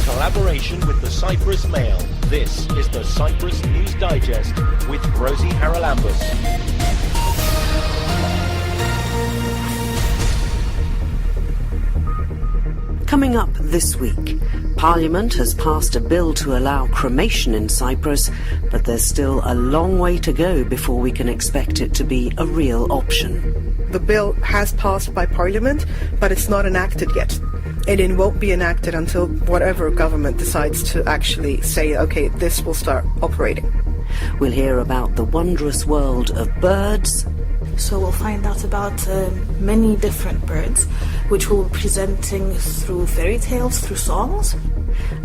collaboration with the Cyprus Mail. This is the Cyprus News Digest with Rosie Charalambous. Coming up this week, Parliament has passed a bill to allow cremation in Cyprus, but there's still a long way to go before we can expect it to be a real option. The bill has passed by Parliament, but it's not enacted yet. And it won't be enacted until whatever government decides to actually say, okay, this will start operating. We'll hear about the wondrous world of birds. So we'll find out about many different birds, which we'll be presenting through fairy tales, through songs.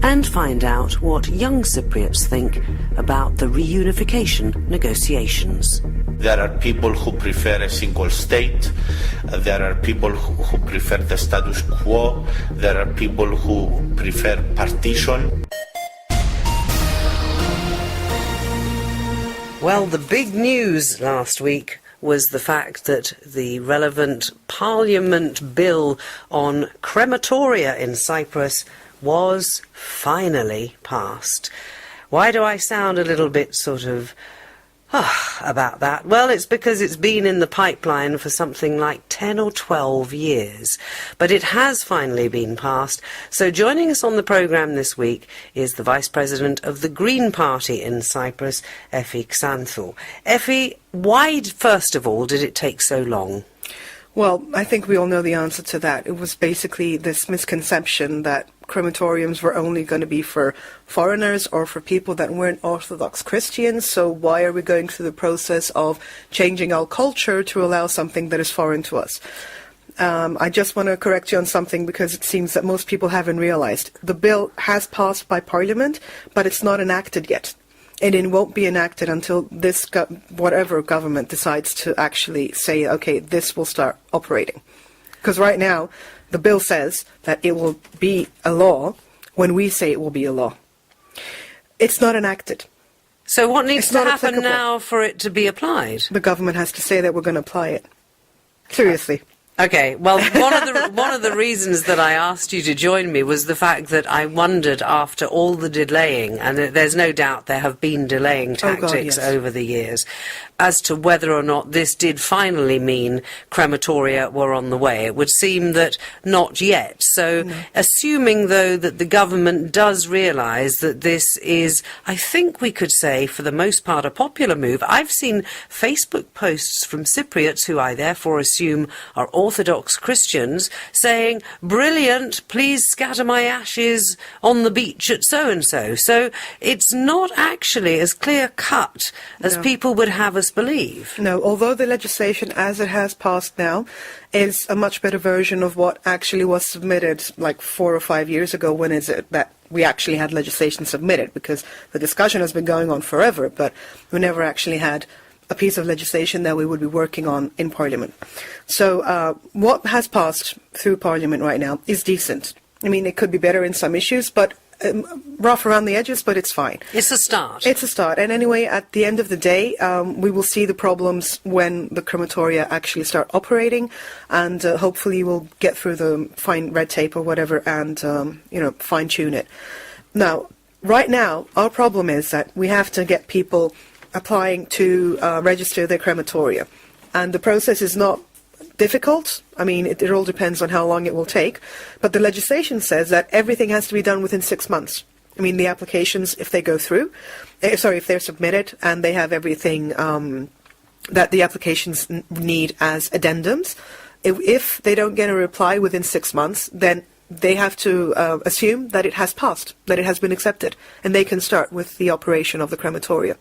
And find out what young Cypriots think about the reunification negotiations. There are people who prefer a single state. There are people who prefer the status quo. There are people who prefer partition. Well, the big news last week was the fact that the relevant Parliament bill on crematoria in Cyprus was finally passed. Why do I sound a little bit sort of about that? Well, it's because it's been in the pipeline for something like 10 or 12 years. But it has finally been passed. So joining us on the programme this week is the Vice President of the Green Party in Cyprus, Effie Xanthou. Effie, why, first of all, did it take so long? Well, I think we all know the answer to that. It was basically this misconception that crematoriums were only going to be for foreigners or for people that weren't Orthodox Christians. So why are we going through the process of changing our culture to allow something that is foreign to us? I just want to correct you on something because it seems that most people haven't realized. The bill has passed by Parliament, but it's not enacted yet. And it won't be enacted until this whatever government decides to actually say, okay, this will start operating. Because right now, the bill says that it will be a law when we say it will be a law. It's not enacted. So what needs to happen applicable. now for it to be applied? The government has to say that we're going to apply it. Seriously. Okay, well, one of the reasons that I asked you to join me was the fact that I wondered, after all the delaying, and there's no doubt there have been delaying tactics over the years, as to whether or not this did finally mean crematoria were on the way. It would seem that not yet. So, assuming, though, that the government does realise that this is, I think we could say, for the most part, a popular move. I've seen Facebook posts from Cypriots, who I therefore assume are Orthodox Christians, saying, brilliant, please scatter my ashes on the beach at so-and-so. So it's not actually as clear-cut as people would have us believe. No, although the legislation as it has passed now is a much better version of what actually was submitted like 4 or 5 years ago. When is it that we actually had legislation submitted? Because the discussion has been going on forever, but we never actually had a piece of legislation that we would be working on in Parliament. So what has passed through Parliament right now is decent. I mean, it could be better in some issues, but rough around the edges, but it's fine. It's a start. It's a start. And anyway, at the end of the day, we will see the problems when the crematoria actually start operating, and hopefully we'll get through the fine red tape or whatever and, fine-tune it. Now, right now, our problem is that we have to get people applying to register their crematoria. And the process is not difficult. I mean, it all depends on how long it will take. But the legislation says that everything has to be done within 6 months. I mean, the applications, if they go through, if they're submitted and they have everything that the applications need as addendums, if they don't get a reply within 6 months, then they have to assume that it has passed, that it has been accepted, and they can start with the operation of the crematoria.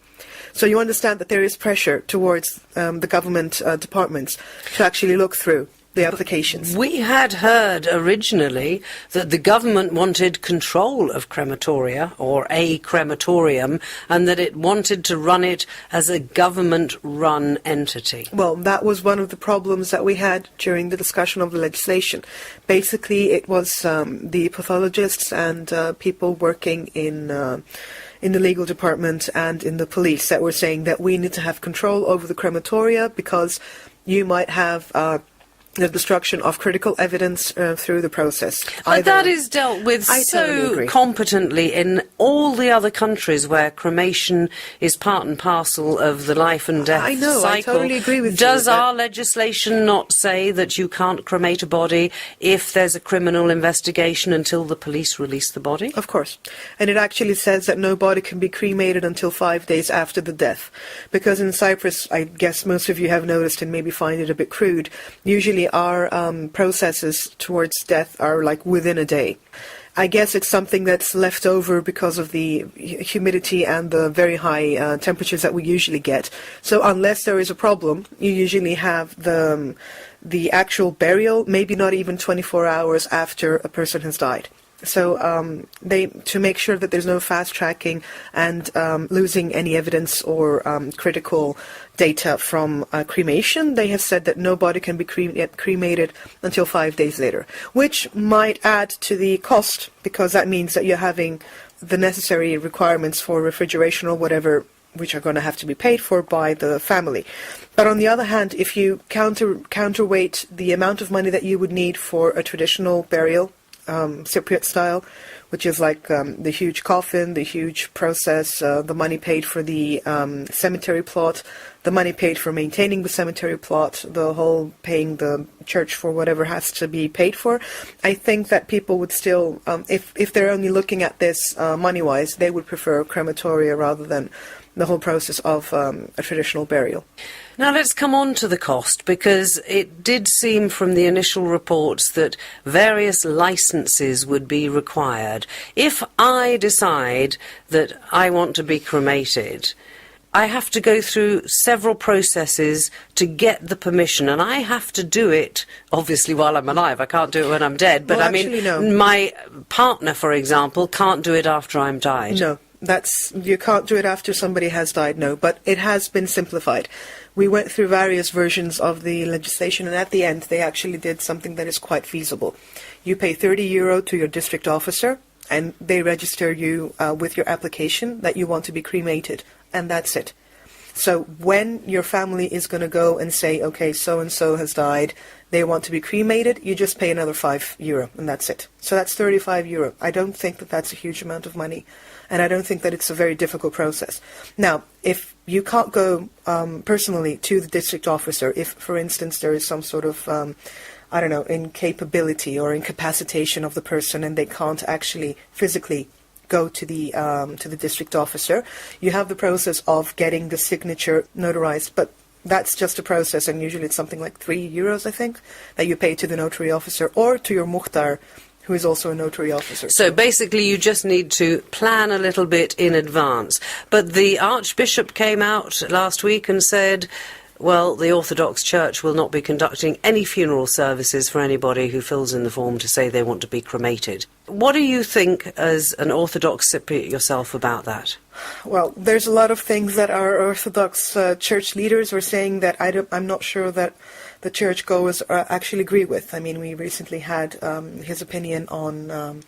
So you understand that there is pressure towards the government departments to actually look through the applications. We had heard originally that the government wanted control of crematoria, or a crematorium, and that it wanted to run it as a government-run entity. Well, that was one of the problems that we had during the discussion of the legislation. Basically, it was the pathologists and people working in the legal department and in the police that were saying that we need to have control over the crematoria because you might have the destruction of critical evidence through the process. But that is dealt with totally competently in all the other countries where cremation is part and parcel of the life and death cycle. I totally agree with you. Does our legislation not say that you can't cremate a body if there's a criminal investigation until the police release the body? Of course. And it actually says that no body can be cremated until 5 days after the death. Because in Cyprus, I guess most of you have noticed and maybe find it a bit crude, usually our processes towards death are like within a day. I guess it's something that's left over because of the humidity and the very high temperatures that we usually get. So unless there is a problem, you usually have the actual burial, maybe not even 24 hours after a person has died. So to make sure that there's no fast tracking and losing any evidence or critical data from cremation, they have said that no body can be cremated until 5 days later, which might add to the cost, because that means that you're having the necessary requirements for refrigeration or whatever, which are going to have to be paid for by the family. But on the other hand, if you counterweight the amount of money that you would need for a traditional burial, Cypriot style, which is like the huge coffin, the huge process, the money paid for the cemetery plot, the money paid for maintaining the cemetery plot, the whole paying the church for whatever has to be paid for. I think that people would still, if they're only looking at this money-wise, they would prefer crematoria rather than the whole process of a traditional burial. Now let's come on to the cost, because it did seem from the initial reports that various licenses would be required. If I decide that I want to be cremated, I have to go through several processes to get the permission, and I have to do it, obviously, while I'm alive. I can't do it when I'm dead. But well, I mean, actually, no. My partner, for example, can't do it after I'm died. No. You can't do it after somebody has died, no, but it has been simplified. We went through various versions of the legislation, and at the end they actually did something that is quite feasible. You pay €30 to your district officer, and they register you with your application that you want to be cremated, and that's it. So when your family is going to go and say, okay, so-and-so has died, they want to be cremated, you just pay another €5, and that's it. So that's €35. I don't think that that's a huge amount of money. And I don't think that it's a very difficult process. Now, if you can't go personally to the district officer, if, for instance, there is some sort of, incapability or incapacitation of the person and they can't actually physically go to the district officer, you have the process of getting the signature notarized. But that's just a process, and usually it's something like €3, I think, that you pay to the notary officer or to your muhtar, who is also a notary officer. So basically you just need to plan a little bit in advance. But the Archbishop came out last week and said, well, the Orthodox Church will not be conducting any funeral services for anybody who fills in the form to say they want to be cremated. What do you think as an Orthodox Cypriot yourself about that? Well, there's a lot of things that our Orthodox Church leaders are saying that I'm not sure that the churchgoers actually agree with. I mean, we recently had his opinion on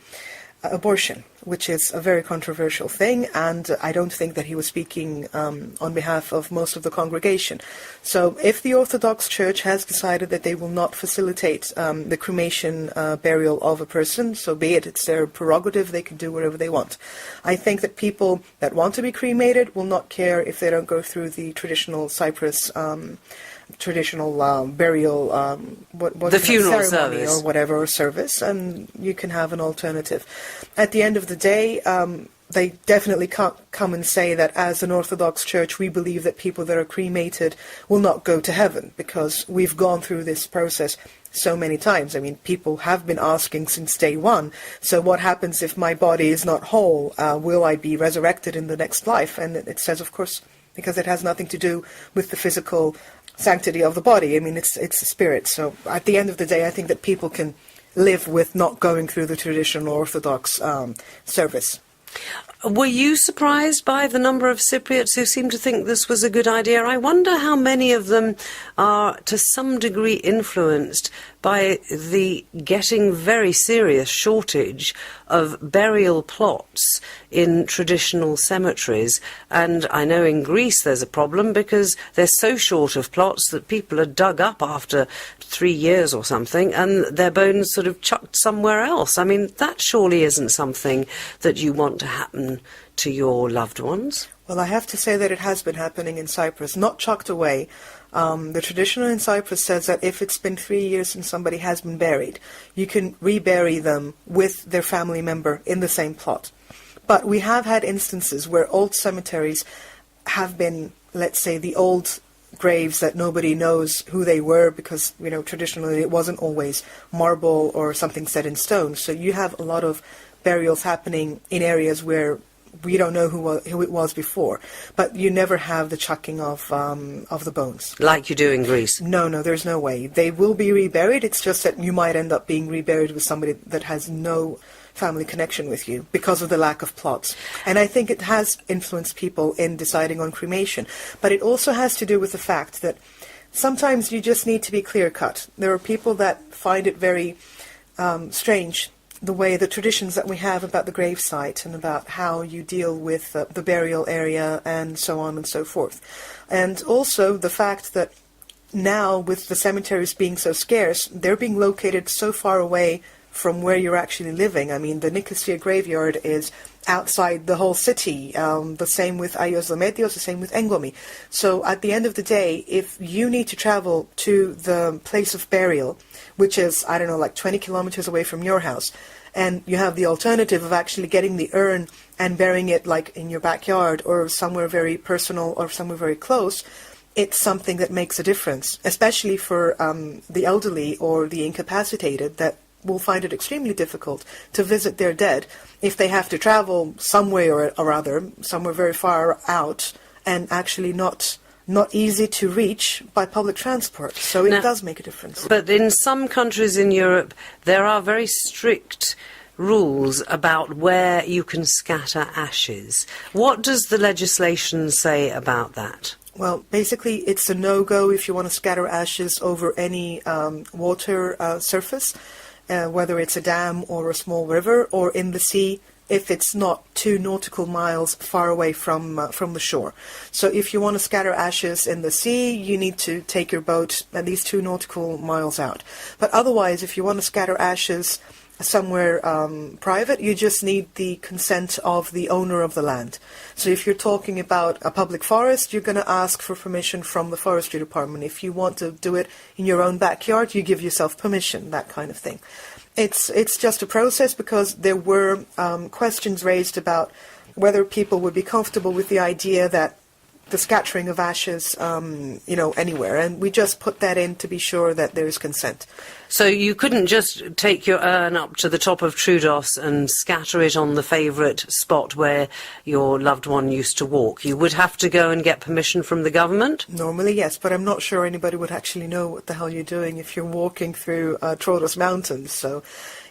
abortion, which is a very controversial thing, and I don't think that he was speaking on behalf of most of the congregation. So if the Orthodox Church has decided that they will not facilitate the cremation burial of a person, so be it, it's their prerogative, they can do whatever they want. I think that people that want to be cremated will not care if they don't go through the traditional Cyprus burial, the funeral ceremony service or whatever service, and you can have an alternative. At the end of the day, they definitely can't come and say that as an Orthodox Church we believe that people that are cremated will not go to heaven, because we've gone through this process so many times. I mean, people have been asking since day one, so what happens if my body is not whole? Will I be resurrected in the next life? And it says, of course, because it has nothing to do with the physical sanctity of the body. I mean, it's a spirit. So at the end of the day, I think that people can live with not going through the traditional Orthodox service. Were you surprised by the number of Cypriots who seem to think this was a good idea? I wonder how many of them are to some degree influenced by the getting very serious shortage of burial plots in traditional cemeteries. And I know in Greece there's a problem because they're so short of plots that people are dug up after 3 years or something and their bones sort of chucked somewhere else. I mean, that surely isn't something that you want to happen to your loved ones. Well, I have to say that it has been happening in Cyprus, not chucked away. The tradition in Cyprus says that if it's been 3 years since somebody has been buried, you can rebury them with their family member in the same plot. But we have had instances where old cemeteries have been, let's say, the old graves that nobody knows who they were because, you know, traditionally it wasn't always marble or something set in stone. So you have a lot of burials happening in areas where we don't know who it was before, but you never have the chucking of the bones. Like you do in Greece? No, there's no way. They will be reburied. It's just that you might end up being reburied with somebody that has no family connection with you because of the lack of plots. And I think it has influenced people in deciding on cremation. But it also has to do with the fact that sometimes you just need to be clear-cut. There are people that find it very strange the way the traditions that we have about the gravesite and about how you deal with the burial area and so on and so forth. And also the fact that now with the cemeteries being so scarce, they're being located so far away from where you're actually living. I mean, the Nicosia graveyard is outside the whole city, the same with Aios Lametios, the same with Engomi. So at the end of the day, if you need to travel to the place of burial, which is, I don't know, like 20 kilometers away from your house, and you have the alternative of actually getting the urn and burying it like in your backyard or somewhere very personal or somewhere very close, it's something that makes a difference, especially for the elderly or the incapacitated that will find it extremely difficult to visit their dead if they have to travel some way or other, somewhere very far out, and actually not easy to reach by public transport. So it does make a difference. But in some countries in Europe, there are very strict rules about where you can scatter ashes. What does the legislation say about that? Well, basically, it's a no-go if you want to scatter ashes over any water surface, whether it's a dam or a small river, or in the sea, if it's not 2 nautical miles far away from the shore. So if you want to scatter ashes in the sea, you need to take your boat at least 2 nautical miles out. But otherwise, if you want to scatter ashes somewhere private, you just need the consent of the owner of the land. So if you're talking about a public forest, you're going to ask for permission from the forestry department. If you want to do it in your own backyard, you give yourself permission, that kind of thing. It's just a process because there were questions raised about whether people would be comfortable with the idea that the scattering of ashes, anywhere. And we just put that in to be sure that there is consent. So you couldn't just take your urn up to the top of Troodos and scatter it on the favourite spot where your loved one used to walk. You would have to go and get permission from the government? Normally, yes, but I'm not sure anybody would actually know what the hell you're doing if you're walking through Troodos Mountains. So,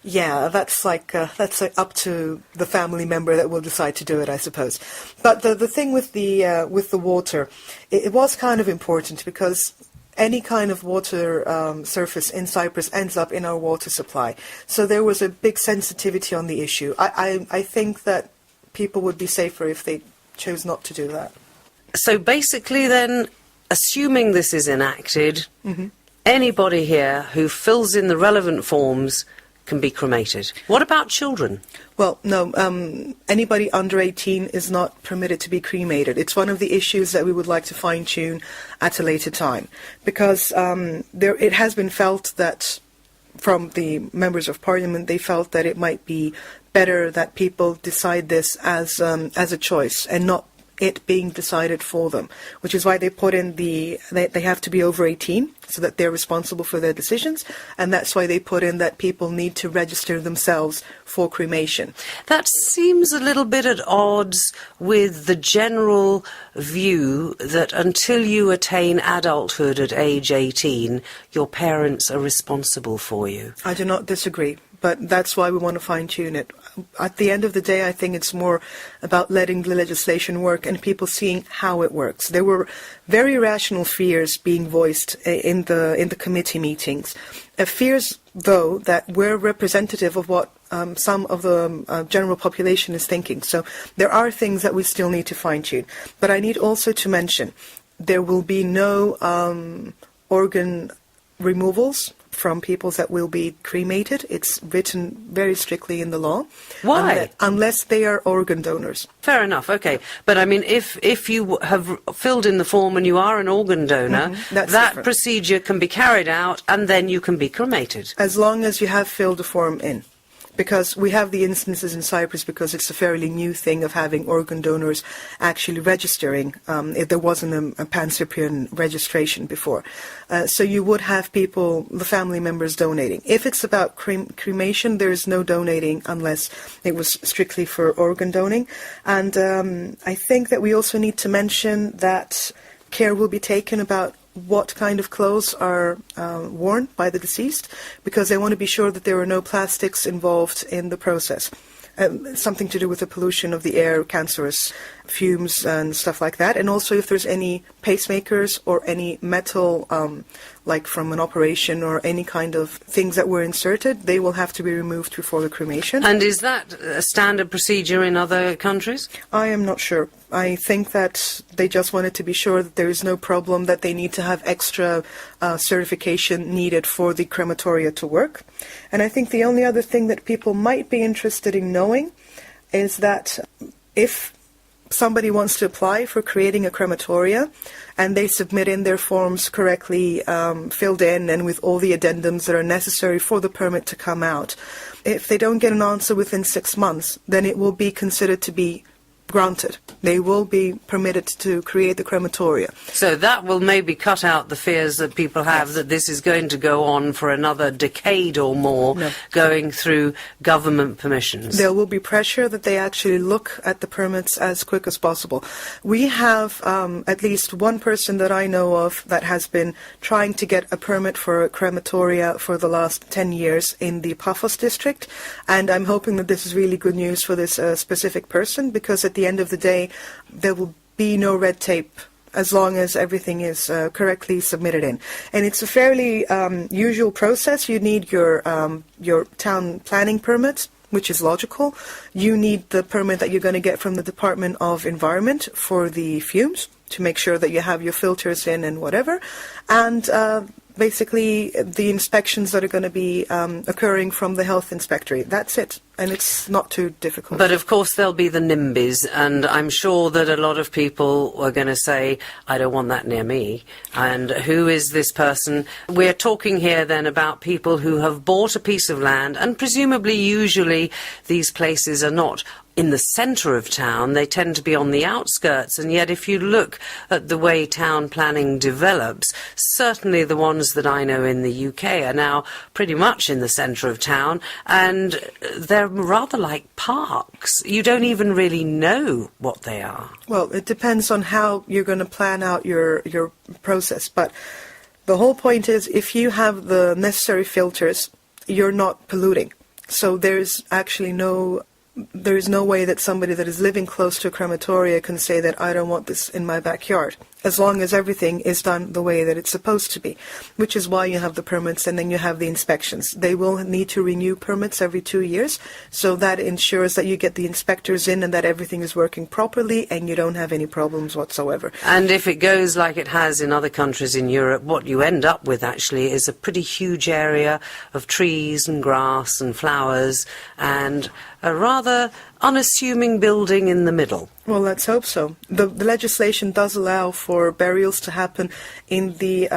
yeah, that's up to the family member that will decide to do it, I suppose. But the thing with the water, it was kind of important because any kind of water surface in Cyprus ends up in our water supply. So there was a big sensitivity on the issue. I think that people would be safer if they chose not to do that. So basically then, assuming this is enacted, anybody here who fills in the relevant forms can be cremated. What about children? Well, no, anybody under 18 is not permitted to be cremated. It's one of the issues that we would like to fine-tune at a later time, because it has been felt that from the members of parliament, they felt that it might be better that people decide this as a choice and not it being decided for them, which is why they put in they have to be over 18 so that they're responsible for their decisions, and that's why they put in that people need to register themselves for cremation. That seems a little bit at odds with the general view that until you attain adulthood at age 18, your parents are responsible for you. I do not disagree, but that's why we want to fine-tune it. at the end of the day, I think it's more about letting the legislation work and people seeing how it works. There were very rational fears being voiced in the committee meetings. Fears, though, that were representative of what some of the general population is thinking. So there are things that we still need to fine-tune. But I need also to mention there will be no organ removals from people that will be cremated. It's written very strictly in the law. Why? Unless they are organ donors. Fair enough, okay. But I mean, if you have filled in the form and you are an organ donor, that different. procedure can be carried out and then you can be cremated. As long as you have filled the form in. Because we have the instances in Cyprus, because it's a fairly new thing of having organ donors actually registering, if there wasn't a pan-Cyprian registration before. So you would have people, the family members, donating. If it's about cremation, there is no donating unless it was strictly for organ donating. And I think that we also need to mention that care will be taken about what kind of clothes are worn by the deceased, because they want to be sure that there are no plastics involved in the process. Something to do with the pollution of the air, cancerous fumes and stuff like that. And also if there's any pacemakers or any metal, like from an operation or any kind of things that were inserted, they will have to be removed before the cremation. And is that a standard procedure in other countries? I am not sure. I think that they just wanted to be sure that there is no problem, that they need to have extra certification needed for the crematoria to work. And I think the only other thing that people might be interested in knowing is that if somebody wants to apply for creating a crematoria and they submit in their forms correctly, filled in and with all the addendums that are necessary for the permit to come out, if they don't get an answer within 6 months, then it will be considered to be granted. They will be permitted to create the crematoria. So that will maybe cut out the fears that people have, that this is going to go on for another decade or more, going through government permissions. There will be pressure that they actually look at the permits as quick as possible. We have at least one person that I know of that has been trying to get a permit for a crematoria for the last 10 years in the Paphos district, and I'm hoping that this is really good news for this specific person, because at the end of the day, there will be no red tape as long as everything is correctly submitted in. And it's a fairly usual process. You need your town planning permit, which is logical. You need the permit that you're going to get from the Department of Environment for the fumes, to make sure that you have your filters in and whatever. And basically the inspections that are going to be occurring from the health inspectorate. That's it. And it's not too difficult. But of course there'll be the NIMBYs, and I'm sure that a lot of people are going to say, I don't want that near me. And who is this person? We're talking here then about people who have bought a piece of land, and presumably usually these places are not in the centre of town, they tend to be on the outskirts, and yet if you look at the way town planning develops, certainly the ones that I know in the UK are now pretty much in the centre of town, and they're rather like parks. You don't even really know what they are. Well, it depends on how you're going to plan out your process, but the whole point is, if you have the necessary filters, you're not polluting. So there's actually there is no way that somebody that is living close to a crematoria can say that I don't want this in my backyard, as long as everything is done the way that it's supposed to be, which is why you have the permits and then you have the inspections. They will need to renew permits every 2 years, so that ensures that you get the inspectors in and that everything is working properly and you don't have any problems whatsoever. And if it goes like it has in other countries in Europe, what you end up with actually is a pretty huge area of trees and grass and flowers and a rather unassuming building in the middle. Well, let's hope so. The legislation does allow for burials to happen in the,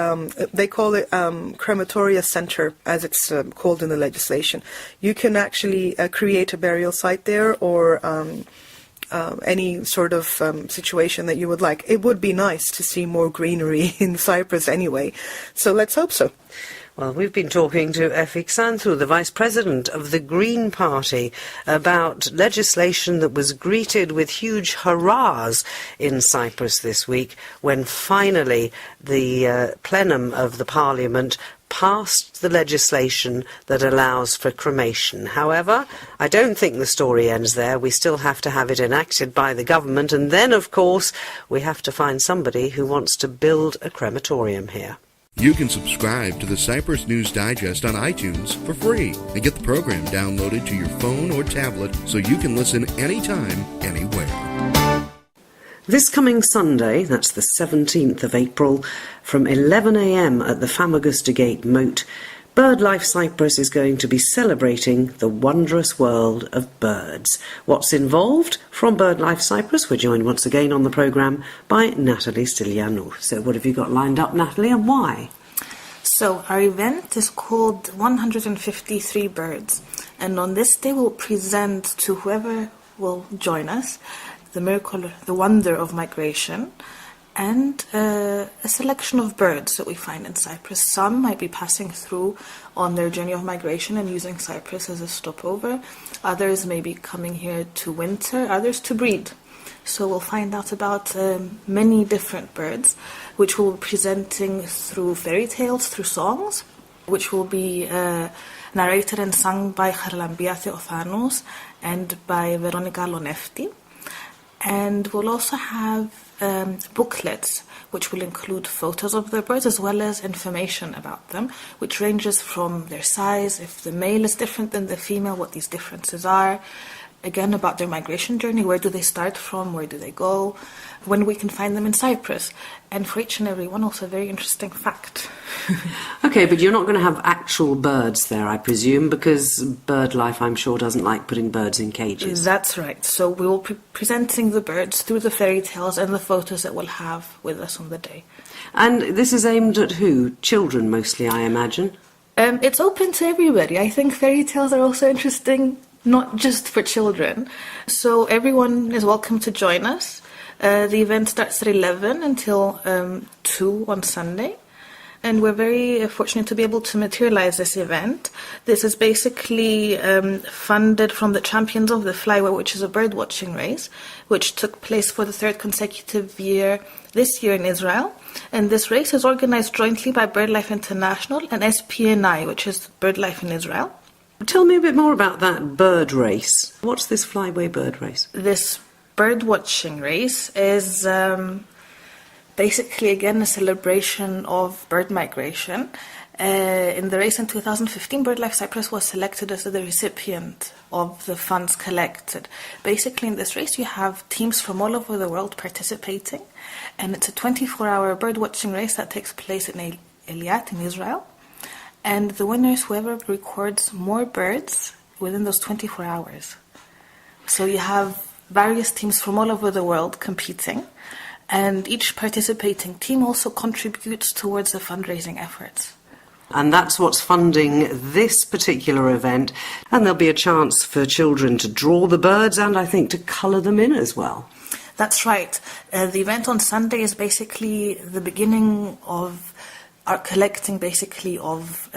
they call it crematoria center, as it's called in the legislation. You can actually create a burial site there, or any sort of situation that you would like. It would be nice to see more greenery in Cyprus anyway, so let's hope so. Well, we've been talking to Efi Xanthou, the Vice President of the Green Party, about legislation that was greeted with huge hurrahs in Cyprus this week when finally the plenum of the Parliament passed the legislation that allows for cremation. However, I don't think the story ends there. We still have to have it enacted by the government, and then, of course, we have to find somebody who wants to build a crematorium here. You can subscribe to the Cyprus News Digest on iTunes for free and get the program downloaded to your phone or tablet so you can listen anytime, anywhere. This coming Sunday, that's the 17th of April, from 11 a.m. at the Famagusta Gate Moat, BirdLife Cyprus is going to be celebrating the wondrous world of birds. What's involved? From BirdLife Cyprus, we're joined once again on the programme by Natalie Stylianou. So what have you got lined up, Natalie, and why? So our event is called 153 Birds, and on this day we'll present to whoever will join us the miracle, the wonder of migration, and a selection of birds that we find in Cyprus. Some might be passing through on their journey of migration and using Cyprus as a stopover. Others may be coming here to winter, others to breed. So we'll find out about many different birds, which we'll be presenting through fairy tales, through songs, which will be narrated and sung by Charalambous and by Veronica Lonefti. And we'll also have booklets which will include photos of the birds as well as information about them, which ranges from their size, if the male is different than the female, what these differences are, again about their migration journey, where do they start from, where do they go, when we can find them in Cyprus, and for each and every one also a very interesting fact. Okay, but you're not going to have actual birds there, I presume, because BirdLife, I'm sure, doesn't like putting birds in cages. That's right. So we will be presenting the birds through the fairy tales and the photos that we'll have with us on the day. And this is aimed at who? Children mostly, I imagine. It's open to everybody. I think fairy tales are also interesting, not just for children. So everyone is welcome to join us. The event starts at 11 until 2 on Sunday. And we're very fortunate to be able to materialize this event. This is basically funded from the Champions of the Flyway, which is a bird watching race, which took place for the third consecutive year this year in Israel. And this race is organized jointly by BirdLife International and SPNI, which is BirdLife in Israel. Tell me a bit more about that bird race. What's this Flyway bird race? This bird watching race is basically, again, a celebration of bird migration. In the race in 2015, BirdLife Cyprus was selected as the recipient of the funds collected. Basically, in this race, you have teams from all over the world participating, and it's a 24-hour bird watching race that takes place in Eilat in Israel. And the winner is whoever records more birds within those 24 hours. So you have various teams from all over the world competing, and each participating team also contributes towards the fundraising efforts. And that's what's funding this particular event. And there'll be a chance for children to draw the birds and, I think, to colour them in as well. That's right. The event on Sunday is basically the beginning of our collecting, basically, of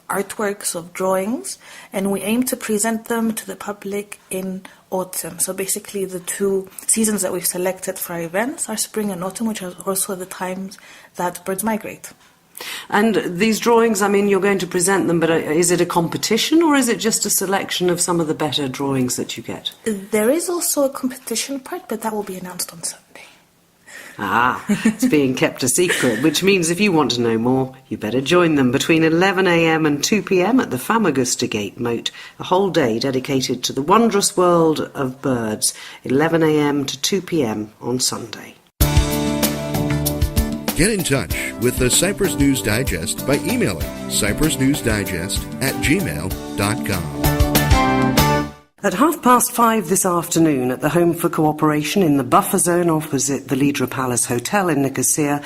artworks, of drawings, and we aim to present them to the public in autumn. So basically the two seasons that we've selected for our events are spring and autumn, which are also the times that birds migrate. And these drawings, I mean, you're going to present them, but is it a competition or is it just a selection of some of the better drawings that you get? There is also a competition part, but that will be announced on Sunday. Ah, it's being kept a secret, which means if you want to know more, you better join them between 11 a.m. and 2 p.m. at the Famagusta Gate Moat, a whole day dedicated to the wondrous world of birds, 11 a.m. to 2 p.m. on Sunday. Get in touch with the Cyprus News Digest by emailing cyprusnewsdigest@gmail.com. At 5:30 this afternoon at the Home for Cooperation in the buffer zone opposite the Lidra Palace Hotel in Nicosia,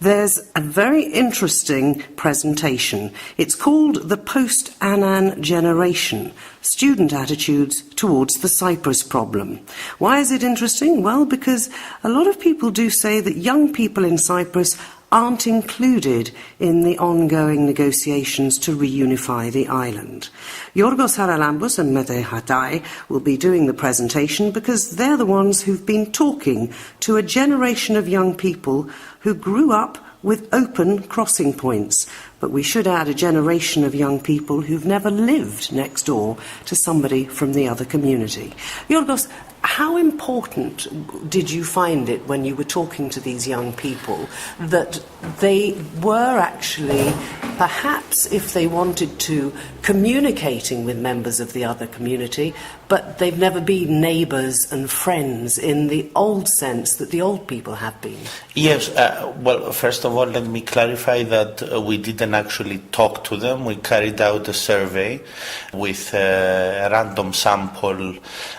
there's a very interesting presentation. It's called The Post-Annan Generation, Student Attitudes Towards the Cyprus Problem. Why is it interesting? Well, because a lot of people do say that young people in Cyprus aren't included in the ongoing negotiations to reunify the island. Yorgos Charalambous and Mete Hatay will be doing the presentation because they're the ones who've been talking to a generation of young people who grew up with open crossing points. But we should add a generation of young people who've never lived next door to somebody from the other community. Yorgos, how important did you find it when you were talking to these young people that they were actually, perhaps if they wanted to, communicating with members of the other community, but they've never been neighbours and friends in the old sense that the old people have been? Yes, well, first of all, let me clarify that we didn't actually talk to them. We carried out a survey with a random sample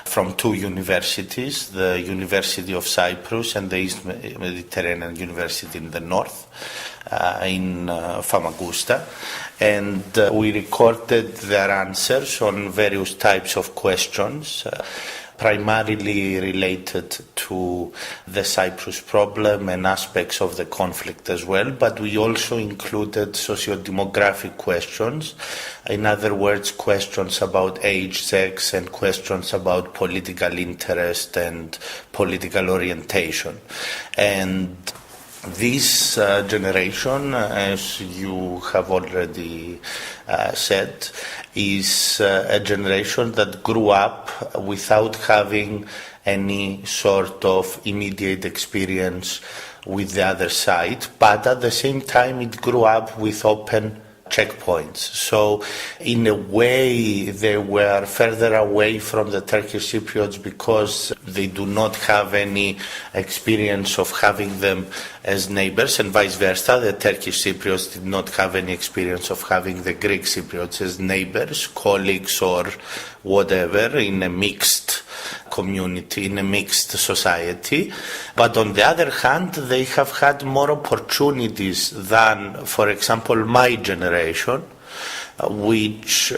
from two universities, the University of Cyprus and the East Mediterranean University in the north, in Famagusta. And we recorded their answers on various types of questions, primarily related to the Cyprus problem and aspects of the conflict as well, but we also included socio-demographic questions, in other words, questions about age, sex, and questions about political interest and political orientation. And this generation, as you have already said, is a generation that grew up without having any sort of immediate experience with the other side, but at the same time it grew up with open checkpoints. So in a way they were further away from the Turkish Cypriots because they do not have any experience of having them as neighbors, and vice versa. The Turkish Cypriots did not have any experience of having the Greek Cypriots as neighbors, colleagues, or whatever, in a mixed community, in a mixed society. But on the other hand, they have had more opportunities than, for example, my generation, which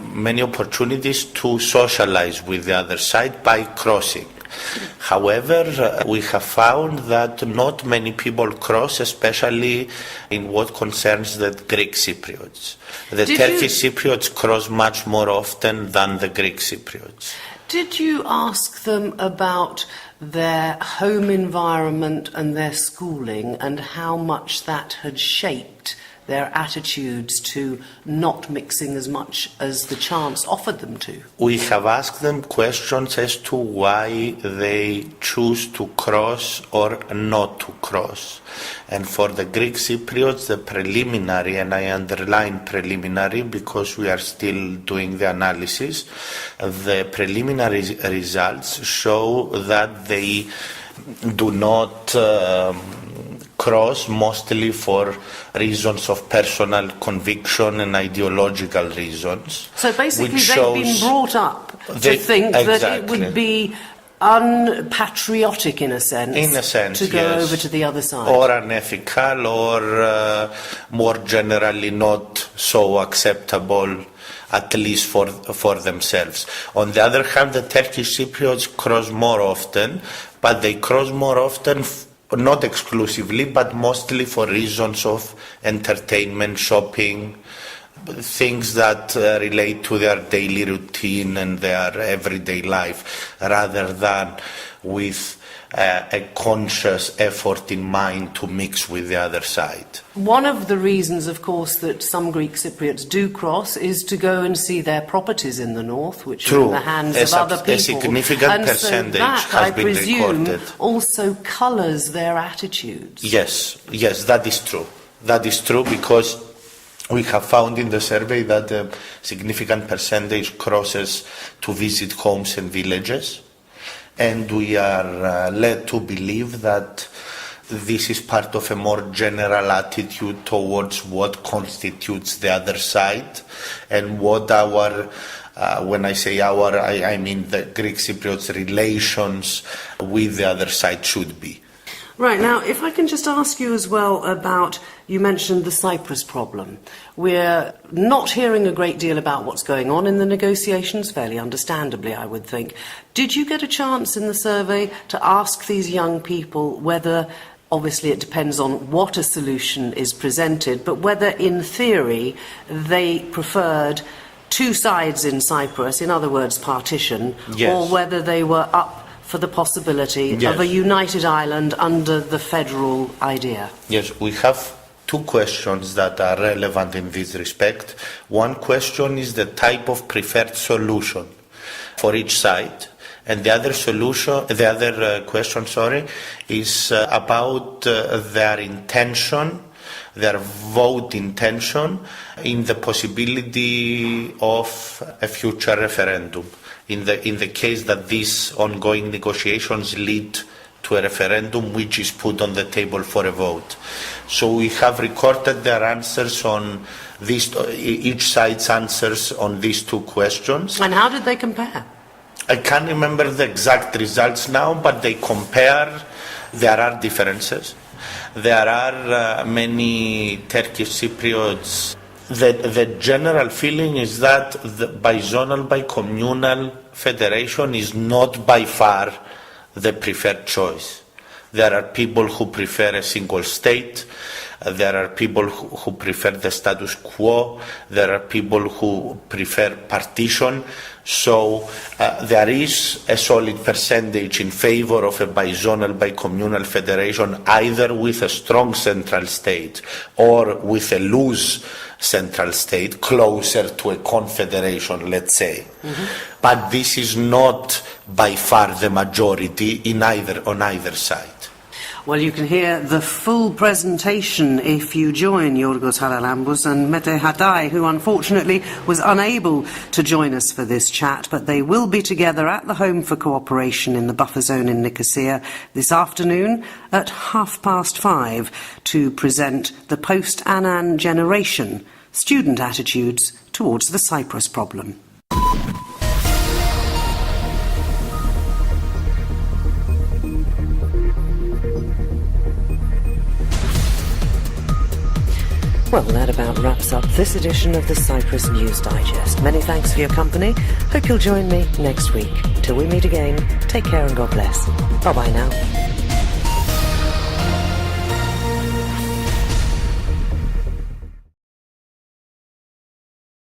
many opportunities to socialize with the other side by crossing. However, we have found that not many people cross, especially in what concerns the Greek Cypriots. The Turkish Cypriots cross much more often than the Greek Cypriots. Did you ask them about their home environment and their schooling and how much that had shaped their attitudes to not mixing as much as the chance offered them to? We have asked them questions as to why they choose to cross or not to cross. And for the Greek Cypriots, the preliminary, and I underline preliminary because we are still doing the analysis, the preliminary results show that they do not cross, mostly for reasons of personal conviction and ideological reasons. So basically they've been brought up to think that it would be unpatriotic in a sense to go over to the other side. Or unethical, or more generally not so acceptable, at least for themselves. On the other hand, the Turkish Cypriots cross more often, but they cross more often not exclusively, but mostly for reasons of entertainment, shopping, things that relate to their daily routine and their everyday life, rather than with a conscious effort in mind to mix with the other side. One of the reasons, of course, that some Greek Cypriots do cross is to go and see their properties in the north, which are in the hands of other people. A significant percentage has been recorded. I presume also colours their attitudes. Yes, that is true. That is true because we have found in the survey that a significant percentage crosses to visit homes and villages. And we are led to believe that this is part of a more general attitude towards what constitutes the other side and what our, when I say our, I mean the Greek Cypriots' relations with the other side should be. Right, now, if I can just ask you as well about, you mentioned the Cyprus problem. We're not hearing a great deal about what's going on in the negotiations, fairly understandably, I would think. Did you get a chance in the survey to ask these young people whether, obviously it depends on what a solution is presented, but whether in theory they preferred two sides in Cyprus, in other words partition, yes, or whether they were up for the possibility Yes. of a united Ireland under the federal idea? Yes, we have two questions that are relevant in this respect. One question is the type of preferred solution for each side, and the other question, is about their intention, their vote intention in the possibility of a future referendum. In the case that these ongoing negotiations lead to a referendum which is put on the table for a vote. So we have recorded their answers on each side's answers on these two questions. And how did they compare? I can't remember the exact results now, but they compare. There are differences. There are many Turkish Cypriots. The general feeling is that the bizonal, bicommunal federation is not by far the preferred choice. There are people who prefer a single state. There are people who prefer the status quo. There are people who prefer partition. So there is a solid percentage in favor of a bizonal, bicommunal federation, either with a strong central state or with a loose central state, closer to a confederation, let's say. Mm-hmm. But this is not by far the majority on either side. Well, you can hear the full presentation if you join Yorgos Charalambous and Mete Hattay, who unfortunately was unable to join us for this chat, but they will be together at the Home for Cooperation in the buffer zone in Nicosia this afternoon at 5:30 to present the post-Annan generation, student attitudes towards the Cyprus problem. Well, that about wraps up this edition of the Cyprus News Digest. Many thanks for your company. Hope you'll join me next week. Till we meet again, take care and God bless. Bye-bye now.